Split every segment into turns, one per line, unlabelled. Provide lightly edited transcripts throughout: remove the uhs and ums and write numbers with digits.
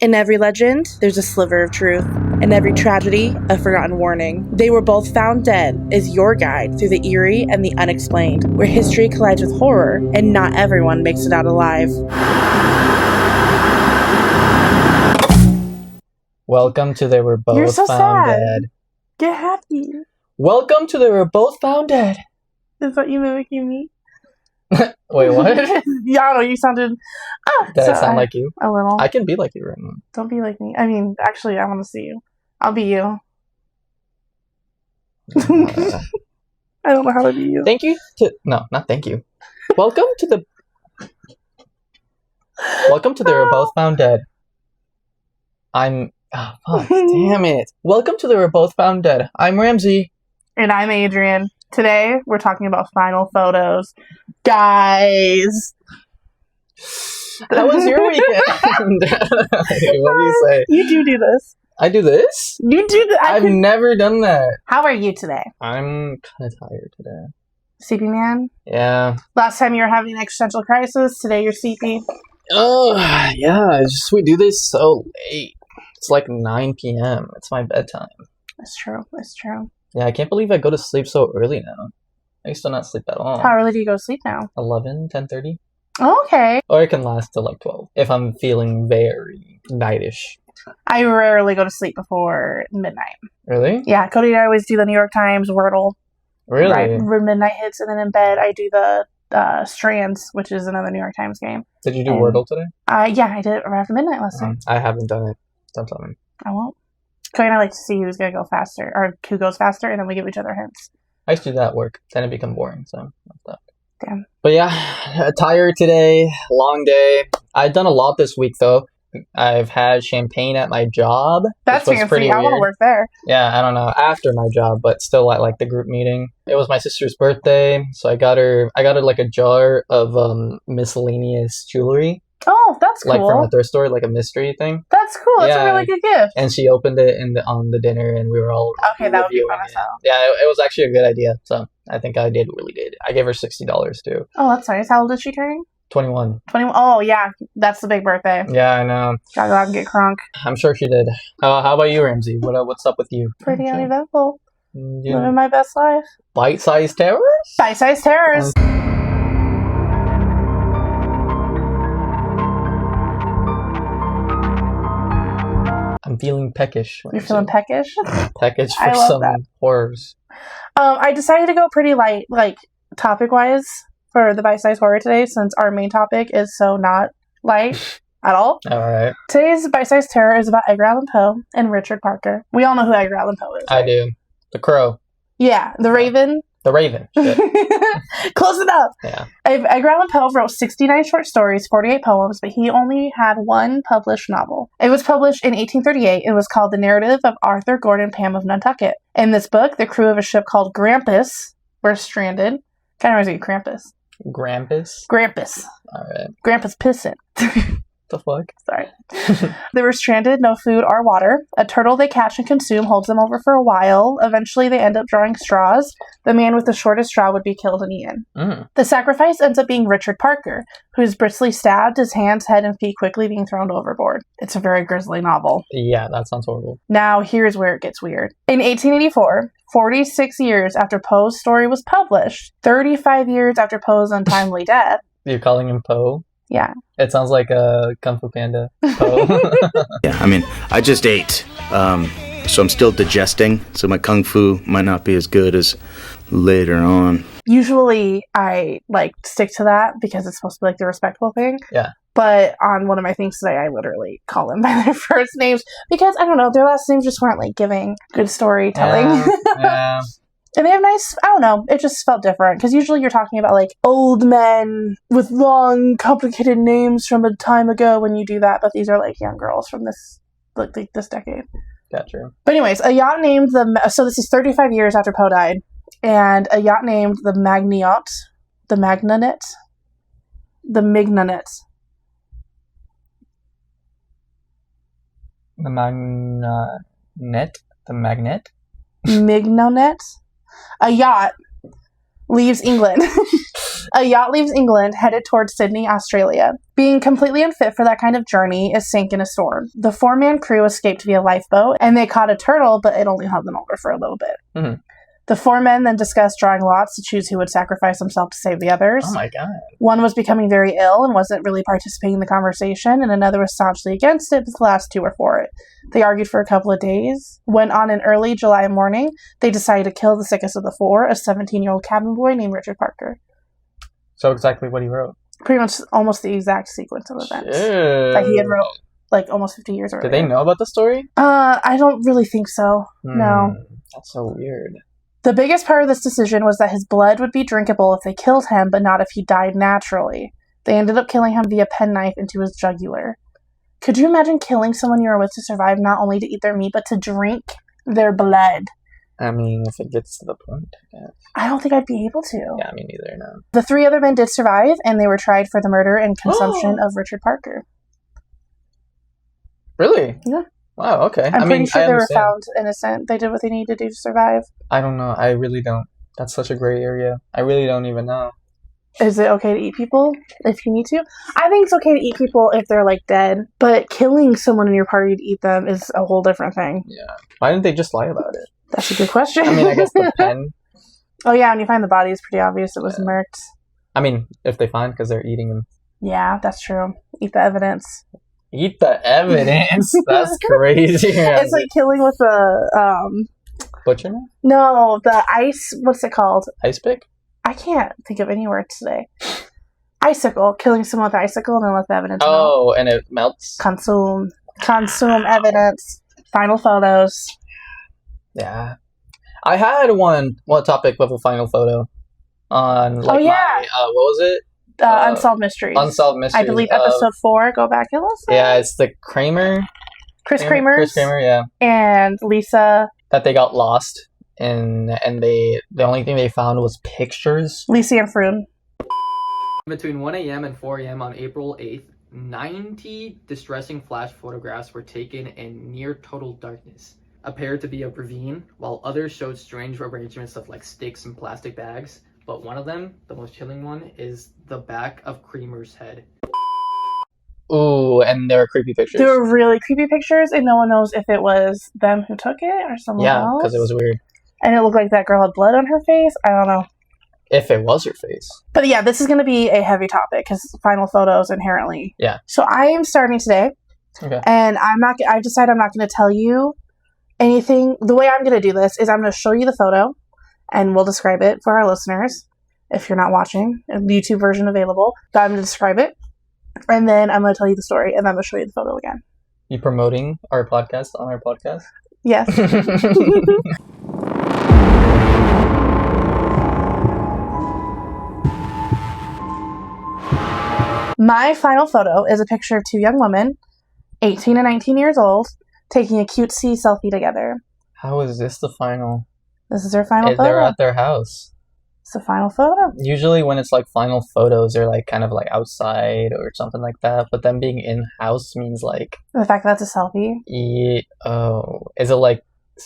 In every legend, there's a sliver of truth. In every tragedy, a forgotten warning. They Were Both Found Dead is your guide through the eerie and the unexplained, where history collides with horror, and not everyone makes it out alive.
Welcome to They Were Both
You're so
Found
sad.
Dead.
Get happy.
Welcome to They Were Both Found Dead.
Is that you mimicking me?
Wait, what?
Yeah, I don't know, you sounded...
Did I sound like you?
A little.
I can be like you right now.
Don't be like me. I mean, actually, I want to see you. I'll be you. I don't know how to be you.
Thank you to... No, not thank you. Welcome to the... Welcome to They Were Both Found Dead. I'm... Oh, fuck. Damn it. Welcome to They Were Both Found Dead. I'm Ramsey.
And I'm Adrian. Today, we're talking about final photos. Guys!
How was your weekend? What do you say?
You do this.
I do this?
You do that.
I've never done that.
How are you today?
I'm kind of tired today.
Sleepy man?
Yeah.
Last time you were having an existential crisis, today you're sleepy.
Oh, yeah. We do this so late. It's like 9 p.m. It's my bedtime.
It's true. It's true.
Yeah, I can't believe I go to sleep so early now. I used to not sleep at all.
How early do you go to sleep now?
11, 10:30.
Oh, okay.
Or it can last till like 12 if I'm feeling very nightish.
I rarely go to sleep before midnight.
Really?
Yeah, Cody and I always do the New York Times Wordle.
Really?
Right when midnight hits, and then in bed I do the Strands, which is another New York Times game.
Did you do Wordle today?
Yeah, I did it right after midnight last night.
I haven't done it. Don't tell me.
I won't. Cody and I like to see who's going to go faster, or who goes faster, and then we give each other hints.
I used to do that at work. Then it become boring, so that's that.
Damn.
But yeah, tired today. Long day. I've done a lot this week, though. I've had champagne at my job.
That's fancy. I want to work there.
Yeah, I don't know. After my job, but still at like the group meeting. It was my sister's birthday, so I got her like a jar of miscellaneous jewelry.
Oh, that's cool.
Like from a thrift store, like a mystery thing.
That's cool. That's a really good gift.
And she opened it on the dinner, and we were all
okay. That would be fun as hell.
Yeah, it was actually a good idea. So I think I really did. I gave her $60 too.
Oh, that's nice. How old is she turning?
21.
21. Oh, yeah. That's the big birthday.
Yeah, I know.
Gotta go out and get crunk.
I'm sure she did. How about you, Ramsey? What's up with you?
Pretty uneventful.
Yeah.
Living my best life.
Bite-sized terrors?
Bite-sized terrors.
I'm feeling peckish.
You're feeling peckish?
Peckish for some horrors.
I decided to go pretty light, like, topic-wise, for the bite-sized horror today, since our main topic is so not light at all.
All right.
Today's bite-sized terror is about Edgar Allan Poe and Richard Parker. We all know who Edgar Allan Poe is.
Right? I do. The Crow.
Yeah, the Raven.
The Raven.
Close enough.
Yeah.
Edgar Allan Poe wrote 69 short stories, 48 poems, but he only had one published novel. It was published in 1838 and was called The Narrative of Arthur Gordon Pym of Nantucket. In this book, the crew of a ship called Grampus were stranded. Kind of reminds me of Krampus. Grampus.
All right.
Grampus pissing.
The fuck?
Sorry. They were stranded, no food or water. A turtle they catch and consume holds them over for a while. Eventually, they end up drawing straws. The man with the shortest straw would be killed and eaten. The sacrifice ends up being Richard Parker, who is bristly stabbed, his hands, head, and feet quickly being thrown overboard. It's a very grisly novel.
Yeah, that sounds horrible.
Now, here's where it gets weird. In 1884, 46 years after Poe's story was published, 35 years after Poe's untimely death...
You're calling him Poe?
Yeah.
It sounds like a Kung Fu Panda. Poe.
Yeah, I mean, I just ate, so I'm still digesting, so my Kung Fu might not be as good as later on.
Usually, I, stick to that because it's supposed to be, the respectful thing.
Yeah.
But on one of my things today, I literally call them by their first names because, I don't know, their last names just weren't, giving good storytelling.
Yeah.
And they have nice, I don't know, it just felt different. Because usually you're talking about, old men with long, complicated names from a time ago when you do that. But these are, young girls from this, this decade.
Gotcha.
But anyways, a yacht named so this is 35 years after Poe died. And a yacht named the Magniot, the Magnanet, the Mignanet.
The Magnet? The Magnet?
Mignonet. A yacht leaves England A yacht leaves England, headed towards Sydney, Australia. Being completely unfit for that kind of journey, it sank in a storm. The 4-man crew escaped via lifeboat, and they caught a turtle, but it only held them over for a little bit. Mm-hmm. The 4 men then discussed drawing lots to choose who would sacrifice himself to save the others.
Oh my god.
One was becoming very ill and wasn't really participating in the conversation, and another was staunchly against it, but the last 2 were for it. They argued for a couple of days, when on an early July morning, they decided to kill the sickest of the 4, a 17-year-old cabin boy named Richard Parker.
So exactly what he wrote? Pretty
much almost the exact sequence of events that he had wrote, like, almost 50 years earlier.
Did they know about the story?
I don't really think so. No.
That's so weird.
The biggest part of this decision was that his blood would be drinkable if they killed him, but not if he died naturally. They ended up killing him via penknife into his jugular. Could you imagine killing someone you were with to survive, not only to eat their meat, but to drink their blood?
I mean, if it gets to the point, I guess.
I don't think I'd be able to.
Yeah, me neither, no.
The 3 other men did survive, and they were tried for the murder and consumption of Richard Parker.
Really?
Yeah.
Wow, okay.
I'm pretty sure they were found innocent. They did what they needed to do to survive.
I don't know. I really don't. That's such a gray area. I really don't even know.
Is it okay to eat people if you need to? I think it's okay to eat people if they're, like, dead. But killing someone in your party to eat them is a whole different thing.
Yeah. Why didn't they just lie about it?
That's a good question.
I mean, I guess the pen.
Oh, yeah, when you find the body, it's pretty obvious it was murked.
I mean, if they find, because they're eating them.
Yeah, that's true. Eat the evidence.
Eat the evidence? That's crazy.
It's like killing with a,
butcher knife?
No, the ice, what's it called?
Ice pick?
I can't think of any words today. Icicle. Killing someone with an icicle and then let the evidence melt.
Oh, and it melts?
Consume evidence. Final photos.
Yeah. I had one topic with a final photo on, like, my, what was it?
Unsolved Mysteries.
Unsolved Mysteries.
I believe episode 4. Go back and listen.
Yeah, it's the Kramer.
Chris Kramer, yeah. And Lisa.
That they got lost, and the only thing they found was pictures.
Lisa and Froon.
Between 1 a.m. and 4 a.m. on April 8th, 90 distressing flash photographs were taken in near total darkness, appeared to be a ravine, while others showed strange arrangements of, like, sticks and plastic bags. But one of them, the most chilling one, is the back of Kramer's head.
Ooh, and there were creepy pictures.
There were really creepy pictures, and no one knows if it was them who took it or someone else.
Yeah, because it was weird.
And it looked like that girl had blood on her face. I don't know.
If it was her face.
But yeah, this is going to be a heavy topic, because final photos inherently.
Yeah.
So I am starting today.
Okay.
And I've decided I'm not going to tell you anything. The way I'm going to do this is I'm going to show you the photo, and we'll describe it for our listeners. If you're not watching, a YouTube version available. But I'm going to describe it. And then I'm going to tell you the story, and then I'm going to show you the photo again.
You promoting our podcast on our podcast?
Yes. My final photo is a picture of 2 young women, 18 and 19 years old, taking a cutesy selfie together.
How is this the final?
This is their final photo.
They're at their house.
It's the final photo.
Usually when it's like final photos, they're like kind of like outside or something like that. But them being in-house means like...
The fact that that's a selfie?
Yeah, is it like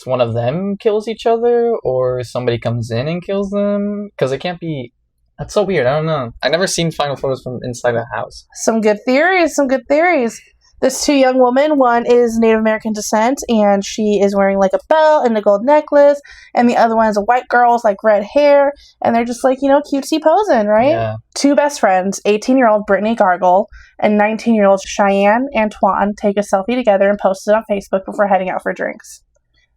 one of them kills each other or somebody comes in and kills them? Because it can't be... That's so weird. I don't know. I've never seen final photos from inside a house.
Some good theories. This 2 young women, one is Native American descent, and she is wearing like a belt and a gold necklace, and the other one is a white girl with like red hair, and they're just like, cutesy posing, right?
Yeah.
2 best friends, 18-year-old Brittney Gargol and 19-year-old Cheyenne Antoine, take a selfie together and post it on Facebook before heading out for drinks.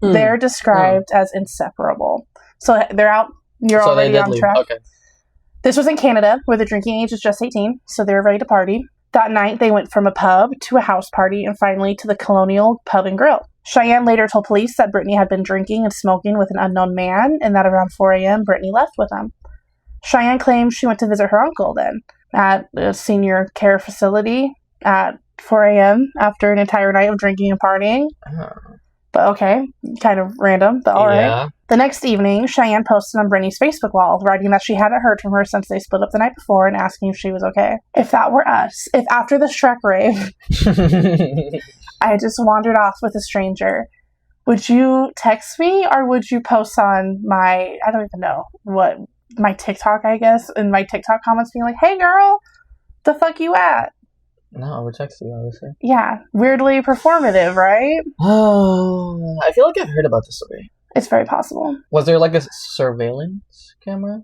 They're described as inseparable. So they're out, you're already on track.
Okay.
This was in Canada, where the drinking age was just 18, so they were ready to party. That night, they went from a pub to a house party and finally to the Colonial Pub and Grill. Cheyenne later told police that Brittney had been drinking and smoking with an unknown man and that around 4 a.m. Brittney left with him. Cheyenne claimed she went to visit her uncle then at a senior care facility at 4 a.m. after an entire night of drinking and partying. But okay, kind of random, but all right. The next evening, Cheyenne posted on Brittney's Facebook wall, writing that she hadn't heard from her since they split up the night before and asking if she was okay. If that were us, if after the Shrek rave, I just wandered off with a stranger, would you text me or would you post on my, I don't even know what my TikTok, I guess, in my TikTok comments being like, hey girl, the fuck you at?
No, I would text you, obviously.
Yeah, weirdly performative, right?
Oh, I feel like I've heard about this story.
It's very possible.
Was there like a surveillance camera?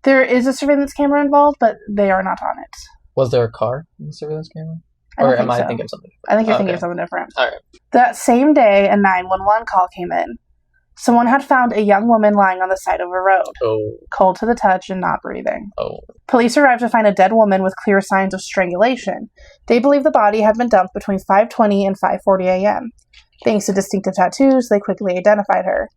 There is a surveillance camera involved, but they are not on it.
Was there a car in the surveillance camera?
I don't
Or
think
am I
so.
thinking of something?
I think you're thinking of something different.
All right.
That same day, a 911 call came in. Someone had found a young woman lying on the side of a road, cold to the touch and not breathing. Police arrived to find a dead woman with clear signs of strangulation. They believe the body had been dumped between 5:20 and 5:40 a.m. Thanks to distinctive tattoos, they quickly identified her.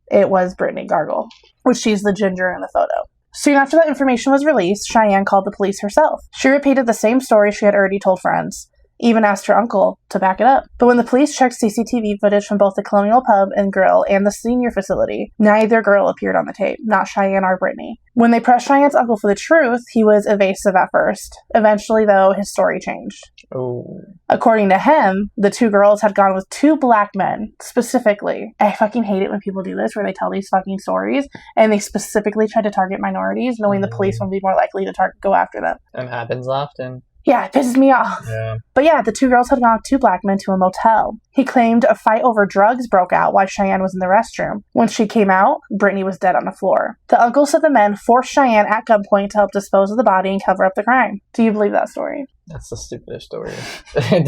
It was Brittney Gargol, which she's the ginger in the photo. Soon after that information was released, Cheyenne called the police herself. She repeated the same story she had already told friends, even asked her uncle to back it up. But when the police checked CCTV footage from both the Colonial Pub and Grill and the senior facility, neither girl appeared on the tape, not Cheyenne or Brittney. When they pressed Cheyenne's uncle for the truth, he was evasive at first. Eventually, though, his story changed. According to him, the two girls had gone with two black men, specifically. I fucking hate it when people do this, where they tell these fucking stories, and they specifically try to target minorities, knowing the police will be more likely to go after them.
It happens often.
Yeah, it pisses me off.
Yeah.
But yeah, the two girls had gone with two black men to a motel. He claimed a fight over drugs broke out while Cheyenne was in the restroom. When she came out, Brittney was dead on the floor. The uncle said the men forced Cheyenne at gunpoint to help dispose of the body and cover up the crime. Do you believe that story?
That's the stupidest story. Dude.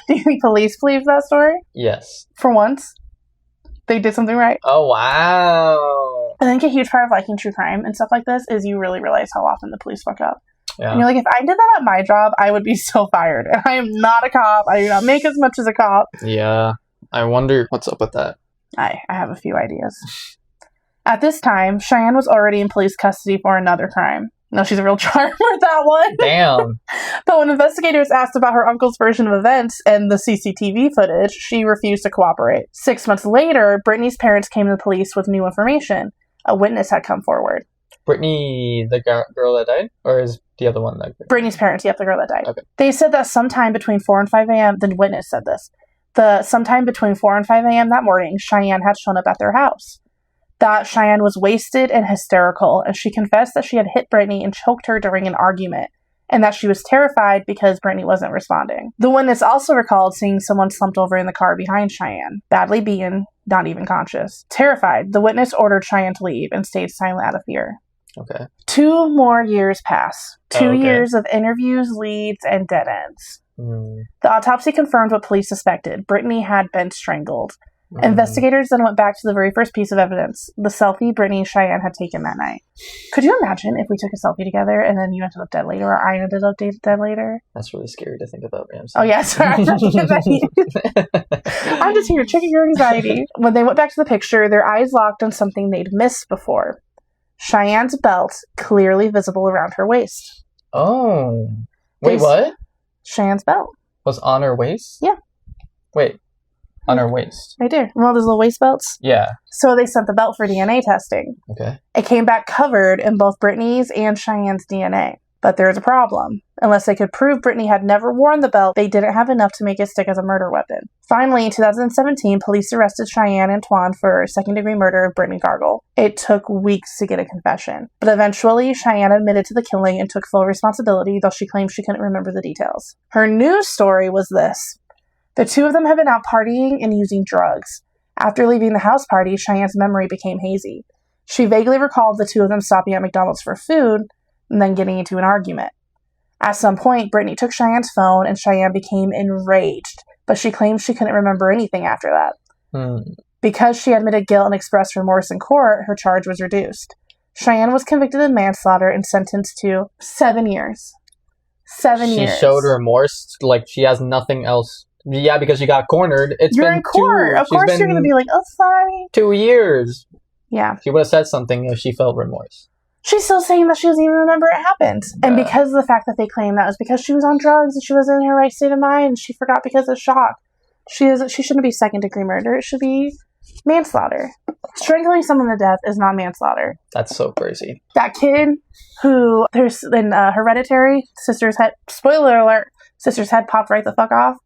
Do you think police believe that story?
Yes.
For once, they did something right.
Oh, wow.
I think a huge part of liking true crime and stuff like this is you really realize how often the police fuck up.
Yeah.
And you're like, if I did that at my job, I would be so fired. And I am not a cop. I do not make as much as a cop.
Yeah. I wonder what's up with that.
I have a few ideas. At this time, Cheyenne was already in police custody for another crime. No, she's a real charmer with that one.
Damn.
But when investigators asked about her uncle's version of events and the CCTV footage, she refused to cooperate. 6 months later, Brittney's parents came to the police with new information. A witness had come forward.
Brittney, the girl that died? Or is the other one that died?
Brittney's parents, yep, the girl that died.
Okay.
They said that sometime between 4 and 5 a.m., the witness said this, sometime between 4 and 5 a.m. that morning, Cheyenne had shown up at their house. That Cheyenne was wasted and hysterical, and she confessed that she had hit Brittney and choked her during an argument, and that she was terrified because Brittney wasn't responding. The witness also recalled seeing someone slumped over in the car behind Cheyenne, badly beaten, not even conscious. Terrified, the witness ordered Cheyenne to leave and stayed silent out of fear.
Okay.
2 more years pass. 2 years of interviews, leads, and dead ends. The autopsy confirmed what police suspected. Brittney had been strangled. Investigators then went back to the very first piece of evidence, the selfie Brittney and Cheyenne had taken that night. Could you imagine if we took a selfie together and then you ended up dead later, or I ended up dead later?
That's really scary to think about, Ramsey.
Oh, yeah, sorry. I'm just here checking your anxiety. When they went back to the picture, their eyes locked on something they'd missed before. Cheyenne's belt, clearly visible around her waist.
Oh. Wait, what?
Cheyenne's belt.
Was on her waist?
Yeah.
Wait. On her waist?
Right there. One of those little waist belts?
Yeah.
So they sent the belt for DNA testing.
Okay.
It came back covered in both Brittney's and Cheyenne's DNA. But there's a problem. Unless they could prove Brittney had never worn the belt, they didn't have enough to make it stick as a murder weapon. Finally, in 2017, police arrested Cheyenne Antoine for second-degree murder of Brittney Gargol. It took weeks to get a confession. But eventually, Cheyenne admitted to the killing and took full responsibility, though she claimed she couldn't remember the details. Her news story was this. The two of them had been out partying and using drugs. After leaving the house party, Cheyenne's memory became hazy. She vaguely recalled the two of them stopping at McDonald's for food and then getting into an argument. At some point, Brittney took Cheyenne's phone and Cheyenne became enraged, but she claimed she couldn't remember anything after that. Because she admitted guilt and expressed remorse in court, her charge was reduced. Cheyenne was convicted of manslaughter and sentenced to 7 years. 7 years.
She showed remorse, like she has nothing else. Yeah, because she got cornered.
You're in court. Of course you're going to be like, oh, sorry.
2 years.
Yeah.
She would have said something if she felt remorse.
She's still saying that she doesn't even remember it happened. Yeah. And because of the fact that they claim that was because she was on drugs and she wasn't in her right state of mind and she forgot because of shock. She shouldn't be second-degree murder. It should be manslaughter. Strangling someone to death is not manslaughter.
That's so crazy.
That kid who, there's in Hereditary, sister's head, spoiler alert, sister's head popped right the fuck off.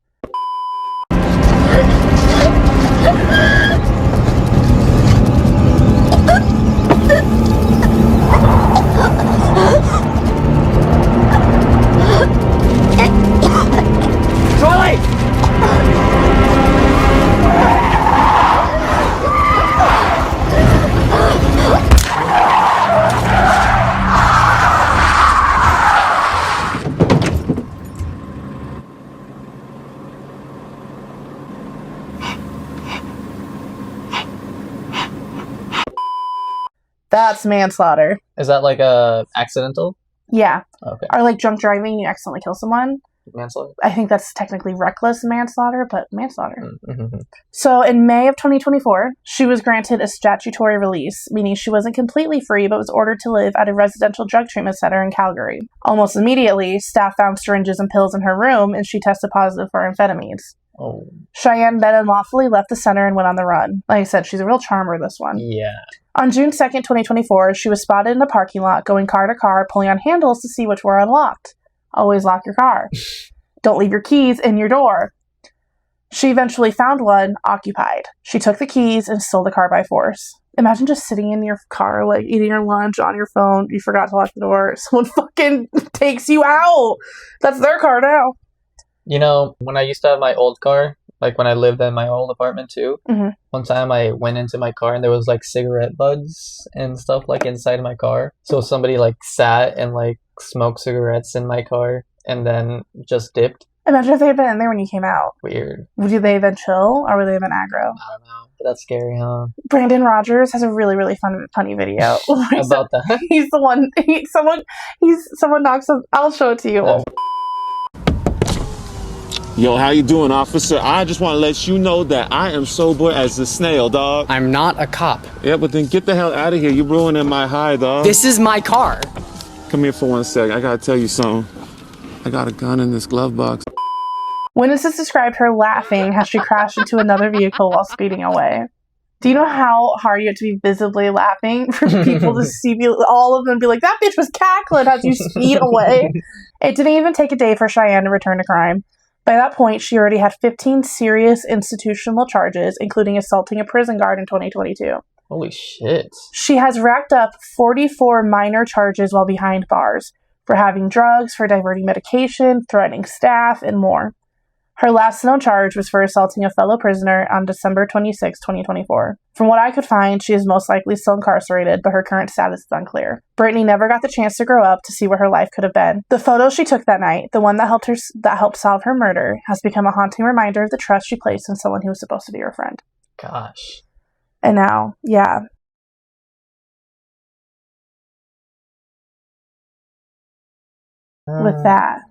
That's manslaughter.
Is that like a accidental?
Yeah.
Okay.
Or like drunk driving, you accidentally kill someone.
Manslaughter?
I think that's technically reckless manslaughter, but manslaughter.
Mm-hmm.
So in May of 2024, she was granted a statutory release, meaning she wasn't completely free, but was ordered to live at a residential drug treatment center in Calgary. Almost immediately, staff found syringes and pills in her room, and she tested positive for amphetamines.
Oh.
Cheyenne then unlawfully left the center and went on the run. Like I said, she's a real charmer, this one.
Yeah.
On June 2nd, 2024, she was spotted in a parking lot going car to car, pulling on handles to see which were unlocked. Always lock your car. Don't leave your keys in your door. She eventually found one occupied. She took the keys and stole the car by force. Imagine just sitting in your car, like eating your lunch on your phone. You forgot to lock the door. Someone fucking takes you out. That's their car now.
You know, when I used to have my old car, like when I lived in my old apartment too, one time I went into my car and there was like cigarette butts and stuff like inside my car. So somebody like sat and like smoked cigarettes in my car and then just dipped.
Imagine if they had been in there when you came out.
Weird.
Would they have been chill or would they have been aggro?
I don't know. But that's scary, huh?
Brandon Rogers has a really, really funny video.
About that?
He's the one. Someone knocks him. I'll show it to you.
Yeah.
Yo, how you doing, officer? I just want to let you know that I am sober as a snail, dog.
I'm not a cop.
Yeah, but then get the hell out of here. You're ruining my high, dog.
This is my car.
Come here for 1 sec. I gotta tell you something. I got a gun in this glove box.
Witnesses described her laughing as she crashed into another vehicle while speeding away. Do you know how hard you have to be visibly laughing for people to see all of them be like, that bitch was cackling as you speed away? It didn't even take a day for Cheyenne to return to crime. By that point, she already had 15 serious institutional charges, including assaulting a prison guard in 2022.
Holy shit.
She has racked up 44 minor charges while behind bars for having drugs, for diverting medication, threatening staff, and more. Her last known charge was for assaulting a fellow prisoner on December 26, 2024. From what I could find, she is most likely still incarcerated, but her current status is unclear. Brittney never got the chance to grow up to see what her life could have been. The photo she took that night, the one that helped solve her murder, has become a haunting reminder of the trust she placed in someone who was supposed to be her friend.
Gosh.
And now, yeah. With that.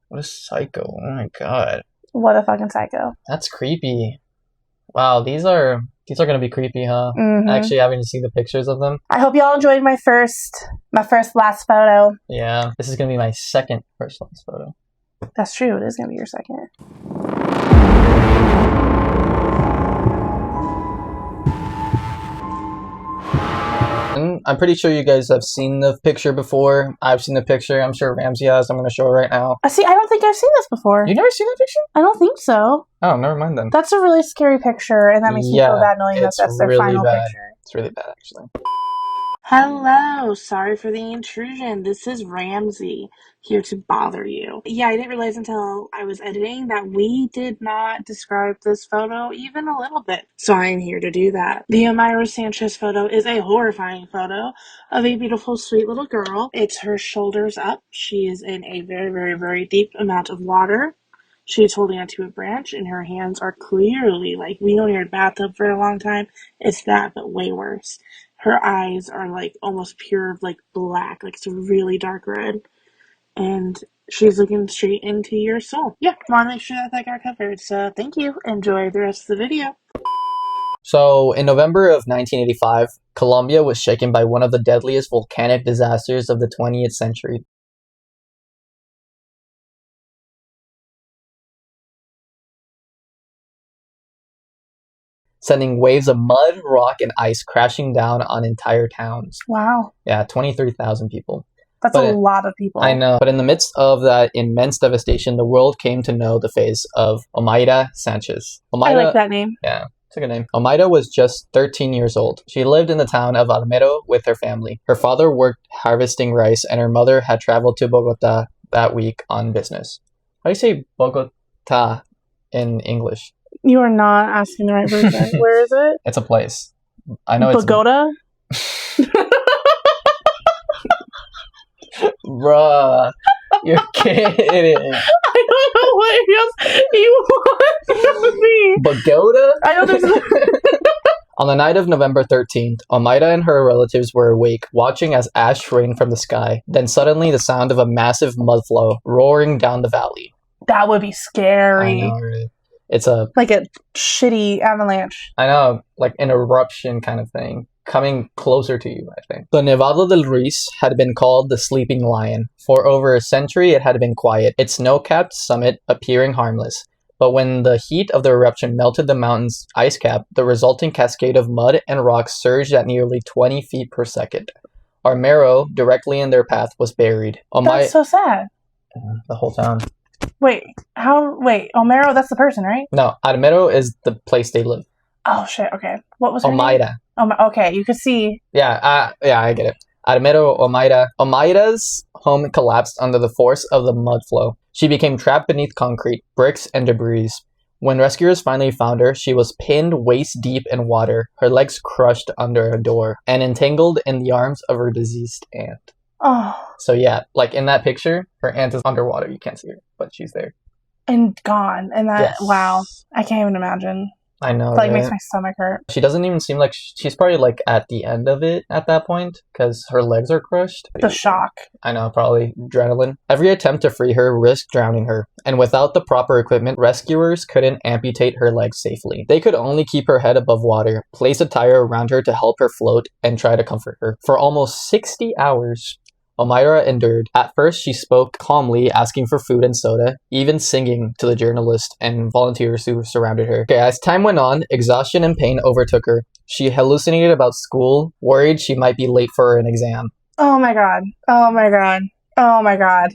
What a psycho. Oh my god.
What a fucking psycho.
That's creepy. Wow, these are gonna be creepy, huh?
Mm-hmm.
Actually having to see the pictures of them.
I hope y'all enjoyed my last photo.
Yeah. This is gonna be my second first last photo.
That's true, it is gonna be your second.
And I'm pretty sure you guys have seen the picture before. I've seen the picture. I'm sure Ramsey has. I'm going to show it right now.
See, I don't think I've seen this before.
You've never seen that picture?
I don't think so.
Oh, never mind then.
That's a really scary picture, and that makes me feel bad knowing that that's their
really
final
bad.
picture.
It's really bad, actually.
Hello, sorry for the intrusion. This is Ramsey, here to bother you. Yeah, I didn't realize until I was editing that we did not describe this photo even a little bit. So I'm here to do that. The Omayra Sanchez photo is a horrifying photo of a beautiful, sweet little girl. It's her shoulders up. She is in a very, very, very deep amount of water. She is holding onto a branch, and her hands are clearly, like, we know you're in a bathtub for a long time. It's that, but way worse. Her eyes are, like, almost pure, like, black. Like, it's a really dark red. And she's looking straight into your soul. Yeah, want to make sure that got covered. So, thank you. Enjoy the rest of the video.
So, in November of 1985, Colombia was shaken by one of the deadliest volcanic disasters of the 20th century. Sending waves of mud, rock, and ice crashing down on entire towns.
Wow.
Yeah, 23,000 people.
That's a lot of people.
I know. But in the midst of that immense devastation, the world came to know the face of Omayra Sanchez.
I like that name.
Yeah, it's a good name. Omayra was just 13 years old. She lived in the town of Almero with her family. Her father worked harvesting rice, and her mother had traveled to Bogota that week on business. How do you say Bogota in English?
You are not asking the right person. Where is it?
It's a place. I know
Bogota?
Bruh, you're kidding.
I don't know what else you want from me.
Bogota?
I know there's
On the night of November 13th, Omayra and her relatives were awake, watching as ash rained from the sky. Then suddenly the sound of a massive mud flow roaring down the valley.
That would be scary.
I know, right? It's a...
like a shitty avalanche.
I know, like an eruption kind of thing. Coming closer to you, I think. The Nevado del Ruiz had been called the Sleeping Lion. For over a century, it had been quiet, its snow-capped summit appearing harmless. But when the heat of the eruption melted the mountain's ice cap, the resulting cascade of mud and rocks surged at nearly 20 feet per second. Armero, directly in their path, was buried.
That's so sad.
The whole town.
Wait, Omayra, that's the person, right?
No, Armero is the place they live.
Oh, shit, okay. What was her name?
Omayra.
Okay, you could see.
Yeah, I get it. Armero, Omayra. Omayra's home collapsed under the force of the mud flow. She became trapped beneath concrete, bricks, and debris. When rescuers finally found her, she was pinned waist deep in water, her legs crushed under a door, and entangled in the arms of her deceased aunt.
Oh.
So yeah, like in that picture, her aunt is underwater. You can't see her, but she's there.
And gone. And that,
Yes.
Wow. I can't even imagine.
I know,
It like
right?
makes my stomach hurt.
She doesn't even seem like she's probably like at the end of it at that point because her legs are crushed.
The shock.
I know, probably adrenaline. Every attempt to free her risked drowning her, and without the proper equipment, rescuers couldn't amputate her legs safely. They could only keep her head above water, place a tire around her to help her float, and try to comfort her. For almost 60 hours, Omayra endured. At first, she spoke calmly, asking for food and soda, even singing to the journalists and volunteers who surrounded her. Okay, as time went on, exhaustion and pain overtook her. She hallucinated about school, worried she might be late for an exam.
Oh my god. Oh my god. Oh my god.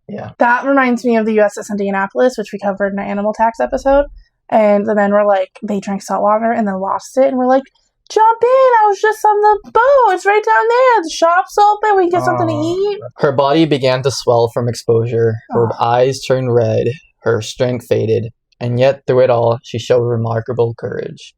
Yeah.
That reminds me of the USS Indianapolis, which we covered in an animal tax episode. And the men were like, they drank salt water and then lost it. And we're like, jump in, I was just on the boat. It's right down there. The shop's open. We can get something to eat.
Her body began to swell from exposure. Her eyes turned red. Her strength faded. And yet, through it all, she showed remarkable courage.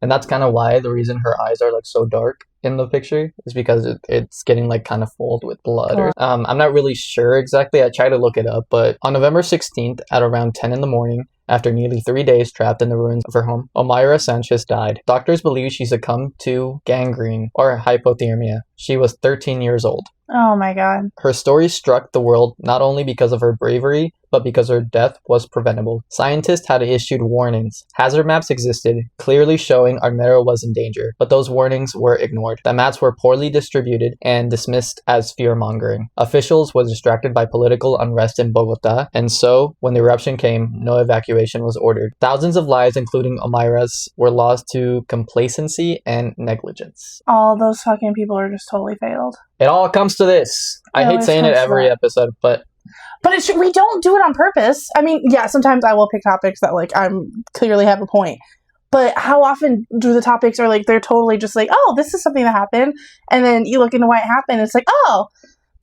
And that's kind of why the reason her eyes are like so dark in the picture is because it's getting like kind of full with blood. I'm not really sure exactly. I tried to look it up, but on November 16th at around 10 in the morning, after nearly 3 days trapped in the ruins of her home, Omayra Sanchez died. Doctors believe she succumbed to gangrene or hypothermia. She was 13 years old.
Oh my god.
Her story struck the world not only because of her bravery, but because her death was preventable. Scientists had issued warnings. Hazard maps existed, clearly showing Armero was in danger, but those warnings were ignored. The maps were poorly distributed and dismissed as fear-mongering. Officials were distracted by political unrest in Bogota, and so, when the eruption came, no evacuation was ordered. Thousands of lives, including Omayra's, were lost to complacency and negligence.
All those fucking people are just totally failed.
It all comes to this. I hate saying it every episode, but
we don't do it on purpose. I mean, yeah, sometimes I will pick topics that like I'm clearly have a point. But how often do the topics are like they're totally just like, oh, this is something that happened, and then you look into why it happened, it's like, oh,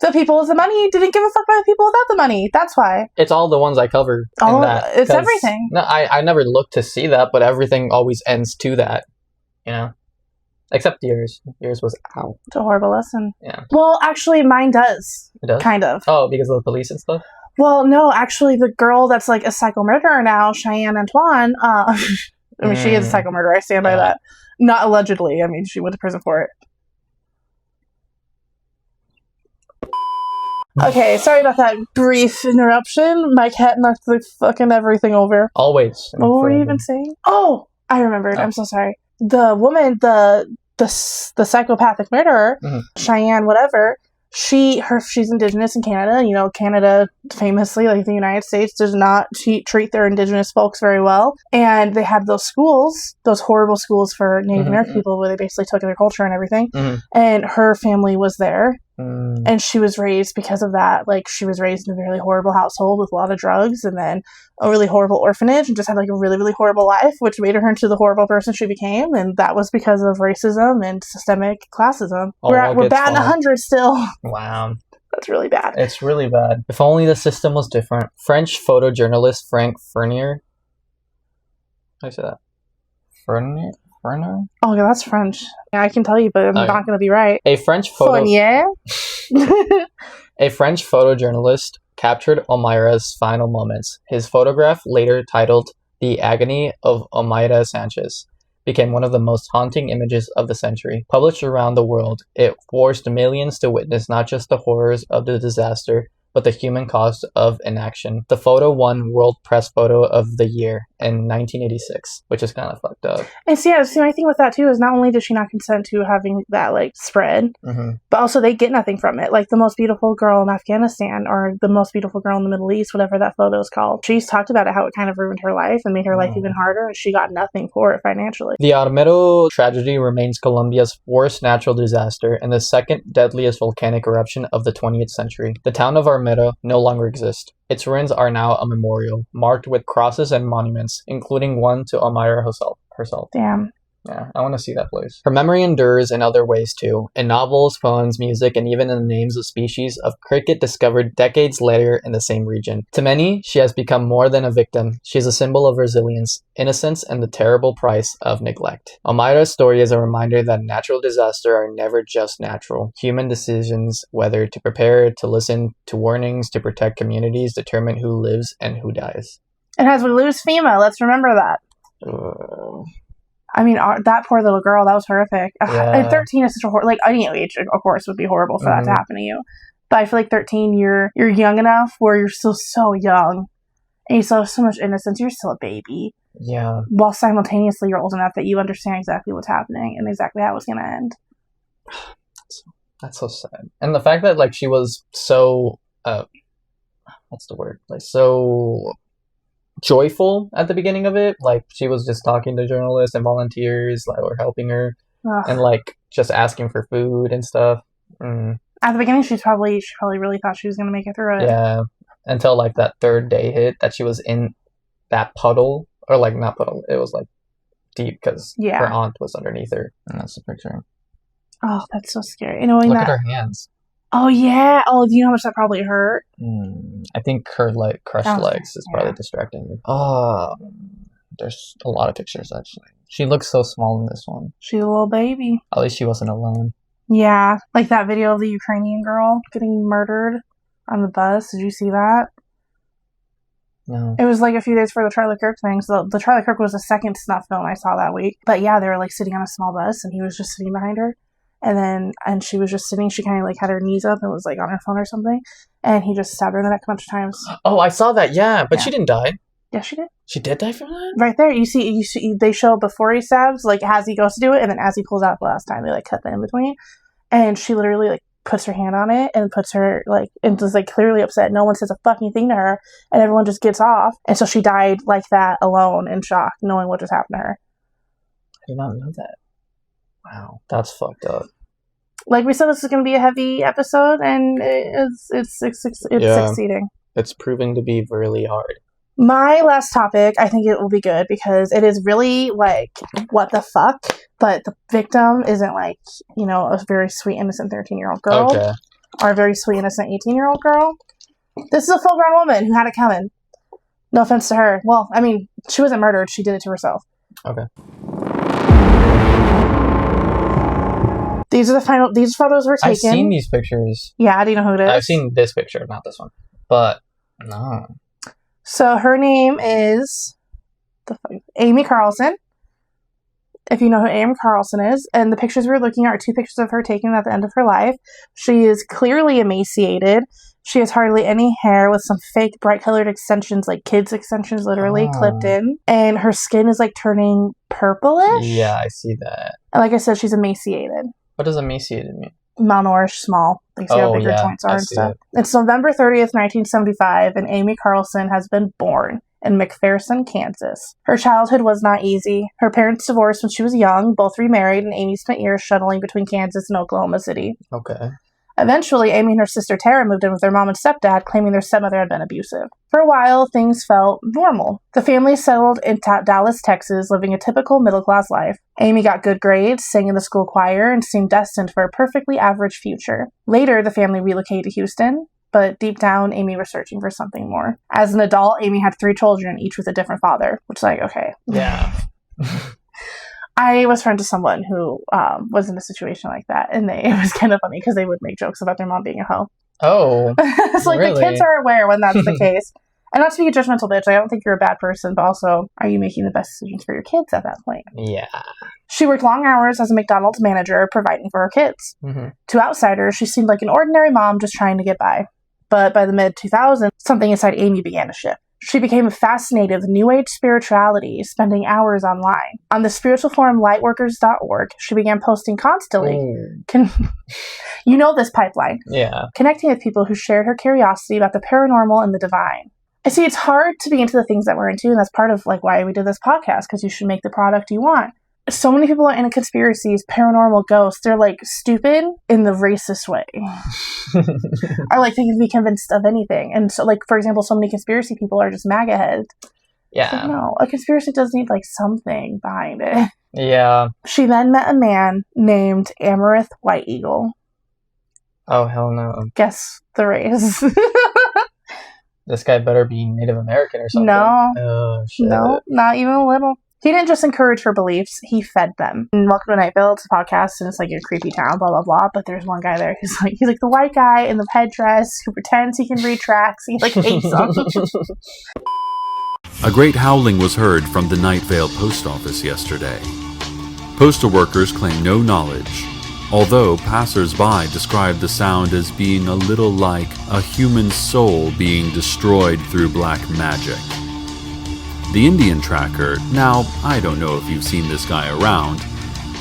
the people with the money didn't give a fuck about the people without the money. That's why.
It's all the ones I covered.
Oh, it's everything.
No, I never looked to see that, but everything always ends to that, you know? Except yours. Yours was out.
It's a horrible lesson.
Yeah.
Well, actually, mine does.
It does?
Kind of.
Oh, because of the police and stuff?
Well, no, actually, the girl that's like a psycho murderer now, Cheyenne Antoine, I mean, she is a psycho murderer. I stand by that. Not allegedly. I mean, she went to prison for it. Okay, sorry about that brief interruption. My cat knocked the fucking everything over.
Always.
What were you even saying? Oh, I remembered. I'm so sorry. The woman, the psychopathic murderer, Cheyenne, whatever. She's indigenous in Canada. You know, Canada famously, like the United States, does not treat their indigenous folks very well. And they had those schools, those horrible schools for Native American people, where they basically took their culture and everything. And her family was there. And she was raised because of that. Like, she was raised in a really horrible household with a lot of drugs, and then a really horrible orphanage, and just had like a really, really horrible life, which made her into the horrible person she became. And that was because of racism and systemic classism. We're batting 100 still.
Wow.
That's really bad.
It's really bad. If only the system was different. French photojournalist Frank Fournier. How do you say that? Fournier?
Oh, yeah, that's French. Yeah, I can tell you, but I'm not going to be right.
A French photojournalist captured Omayra's final moments. His photograph, later titled "The Agony of Omayra Sanchez," became one of the most haunting images of the century. Published around the world, it forced millions to witness not just the horrors of the disaster, but the human cost of inaction. The photo won World Press Photo of the Year in 1986, which is kind of fucked up.
And see, my thing with that too is not only did she not consent to having that like spread, but also they get nothing from it. Like the most beautiful girl in Afghanistan or the most beautiful girl in the Middle East, whatever that photo is called. She's talked about it, how it kind of ruined her life and made her life even harder, and she got nothing for it financially.
The Omayra tragedy remains Colombia's worst natural disaster and the second deadliest volcanic eruption of the 20th century. The town of Omayra no longer exists. Its ruins are now a memorial, marked with crosses and monuments, including one to Omayra herself.
Damn.
Yeah, I want to see that place. Her memory endures in other ways too, in novels, poems, music, and even in the names of species of cricket discovered decades later in the same region. To many, she has become more than a victim. She is a symbol of resilience, innocence, and the terrible price of neglect. Omayra's story is a reminder that natural disasters are never just natural. Human decisions, whether to prepare, to listen to warnings, to protect communities, determine who lives and who dies.
And as we lose FEMA, let's remember that. I mean, that poor little girl, that was horrific.
Yeah.
And 13 is such a like any age, of course, would be horrible for that to happen to you. But I feel like 13, you're young enough where you're still so young, and you still have so much innocence. You're still a baby.
Yeah.
While simultaneously, you're old enough that you understand exactly what's happening and exactly how it's going to end.
That's so sad. And the fact that like she was so, what's the word? Like so joyful at the beginning of it, like she was just talking to journalists and volunteers like were helping her and like just asking for food and stuff.
At the beginning she probably really thought she was going to make it through it.
Yeah, until like that third day hit that she was in that puddle, or like not puddle, it was like deep because her aunt was underneath her, and that's the picture.
Oh, that's so scary. Knowing
look
that
at her hands.
Oh yeah. Oh, do you know how much that probably hurt?
I think her like crushed legs is probably distracting me. Oh, there's a lot of pictures actually. She looks so small in this one.
She's a little baby.
At least she wasn't alone.
Yeah, like that video of the Ukrainian girl getting murdered on the bus. Did you see that?
No.
It was like a few days for the Charlie Kirk thing. So the Charlie Kirk was the second snuff film I saw that week. But yeah, they were like sitting on a small bus and he was just sitting behind her. And she was just sitting, she kind of like had her knees up and was like on her phone or something. And he just stabbed her in the neck a bunch of times.
Oh, I saw that, yeah. But she didn't die.
Yeah, she did.
She did die from that?
Right there. You see, they show before he stabs, like as he goes to do it, and then as he pulls out the last time, they like cut the in between. And she literally like puts her hand on it and puts her like, and was like clearly upset. No one says a fucking thing to her, and everyone just gets off. And so she died like that alone in shock, knowing what just happened to her.
I did not know that. Wow, that's fucked up.
Like we said, this is going to be a heavy episode, and it's succeeding.
It's proving to be really hard.
My last topic, I think it will be good because it is really like, what the fuck? But the victim isn't like, you know, a very sweet, innocent 13-year-old girl.
Okay.
Or a very sweet, innocent 18-year-old girl. This is a full-grown woman who had it coming. No offense to her. Well, I mean, she wasn't murdered. She did it to herself.
Okay.
These photos were taken.
I've seen these pictures.
Yeah, do you know who it is?
I've seen this picture, not this one. But, no.
So her name is Amy Carlson. If you know who Amy Carlson is. And the pictures we're looking at are two pictures of her taken at the end of her life. She is clearly emaciated. She has hardly any hair with some fake bright colored extensions, like kids extensions literally clipped in. And her skin is like turning purplish.
Yeah, I see that.
And like I said, she's emaciated.
What does emaciated mean?
Malnourished, small. Like see how big her joints are and stuff. It's November 30th, 1975, and Amy Carlson has been born in McPherson, Kansas. Her childhood was not easy. Her parents divorced when she was young, both remarried, and Amy spent years shuttling between Kansas and Oklahoma City.
Okay.
Eventually, Amy and her sister Tara moved in with their mom and stepdad, claiming their stepmother had been abusive. For a while, things felt normal. The family settled in Dallas, Texas, living a typical middle-class life. Amy got good grades, sang in the school choir, and seemed destined for a perfectly average future. Later, the family relocated to Houston, but deep down, Amy was searching for something more. As an adult, Amy had 3 children, each with a different father, which is like, okay.
Yeah.
I was friends with someone who was in a situation like that, and it was kind of funny because they would make jokes about their mom being a hoe.
Oh,
it's like really? The kids are aware when that's the case. And not to be a judgmental bitch, I don't think you're a bad person, but also, are you making the best decisions for your kids at that point?
Yeah.
She worked long hours as a McDonald's manager, providing for her kids.
Mm-hmm.
To outsiders, she seemed like an ordinary mom just trying to get by. But by the mid-2000s, something inside Amy began to shift. She became fascinated with New Age spirituality, spending hours online. On the spiritual forum lightworkers.org, she began posting constantly. You know this pipeline.
Yeah.
Connecting with people who shared her curiosity about the paranormal and the divine. I see it's hard to be into the things that we're into, and that's part of like why we did this podcast, because you should make the product you want. So many people are into conspiracies, paranormal ghosts. They're like stupid in the racist way. Or like they can be convinced of anything. And so like, for example, so many conspiracy people are just MAGA heads.
Yeah.
So, no, a conspiracy does need like something behind it.
Yeah.
She then met a man named Amaranth White Eagle.
Oh, hell no.
Guess the race.
This guy better be Native American or something.
No.
Oh, shit.
No, not even a little. He didn't just encourage her beliefs, he fed them. And welcome to Night Vale, it's a podcast, and it's like a creepy town, blah, blah, blah. But there's one guy there who's like the white guy in the headdress who pretends he can read tracks. He like hates them.
A great howling was heard from the Night Vale post office yesterday. Postal workers claim no knowledge, although passers-by described the sound as being a little like a human soul being destroyed through black magic. The Indian tracker, now, I don't know if you've seen this guy around.